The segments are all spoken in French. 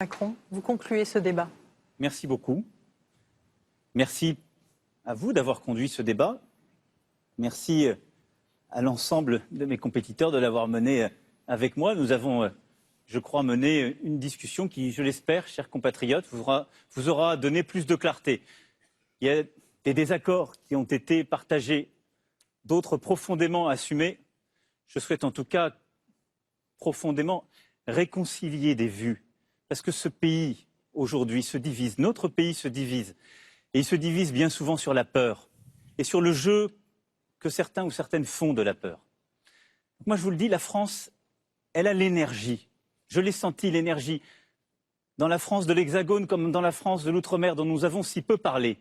Macron, vous concluez ce débat. Merci beaucoup. Merci à vous d'avoir conduit ce débat. Merci à l'ensemble de mes compétiteurs de l'avoir mené avec moi. Nous avons, je crois, mené une discussion qui, je l'espère, chers compatriotes, vous aura donné plus de clarté. Il y a des désaccords qui ont été partagés, d'autres profondément assumés. Je souhaite en tout cas profondément réconcilier des vues. Parce que ce pays, aujourd'hui, se divise, notre pays se divise. Et il se divise bien souvent sur la peur et sur le jeu que certains ou certaines font de la peur. Moi, je vous le dis, la France, elle a l'énergie. Je l'ai senti, l'énergie. Dans la France de l'Hexagone comme dans la France de l'Outre-mer dont nous avons si peu parlé,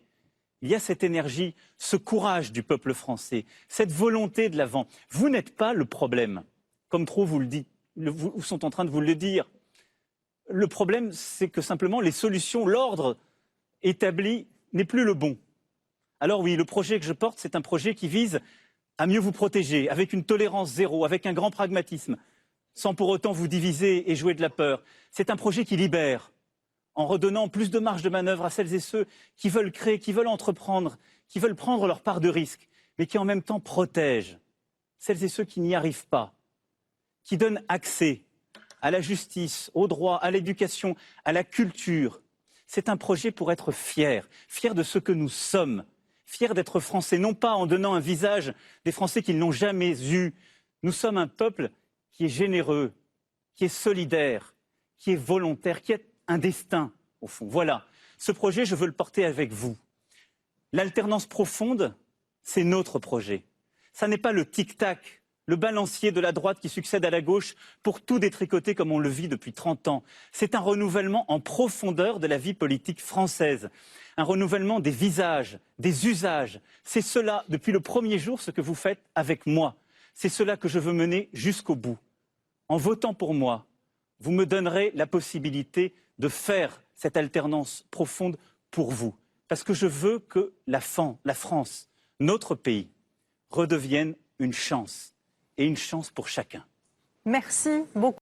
il y a cette énergie, ce courage du peuple français, cette volonté de l'avant. Vous n'êtes pas le problème, comme trop vous le dit, ou sont en train de vous le dire. Le problème, c'est que simplement les solutions, l'ordre établi n'est plus le bon. Alors oui, le projet que je porte, c'est un projet qui vise à mieux vous protéger, avec une tolérance zéro, avec un grand pragmatisme, sans pour autant vous diviser et jouer de la peur. C'est un projet qui libère, en redonnant plus de marge de manœuvre à celles et ceux qui veulent créer, qui veulent entreprendre, qui veulent prendre leur part de risque, mais qui en même temps protège celles et ceux qui n'y arrivent pas, qui donnent accès à la justice, au droit, à l'éducation, à la culture. C'est un projet pour être fier de ce que nous sommes, fier d'être Français, non pas en donnant un visage des Français qu'ils n'ont jamais eu. Nous sommes un peuple qui est généreux, qui est solidaire, qui est volontaire, qui a un destin, au fond. Voilà, ce projet, je veux le porter avec vous. L'alternance profonde, c'est notre projet. Ça n'est pas le tic-tac, le balancier de la droite qui succède à la gauche pour tout détricoter comme on le vit depuis 30 ans. C'est un renouvellement en profondeur de la vie politique française. Un renouvellement des visages, des usages. C'est cela, depuis le premier jour, ce que vous faites avec moi. C'est cela que je veux mener jusqu'au bout. En votant pour moi, vous me donnerez la possibilité de faire cette alternance profonde pour vous. Parce que je veux que la France, notre pays, redevienne une chance. Et une chance pour chacun. Merci beaucoup.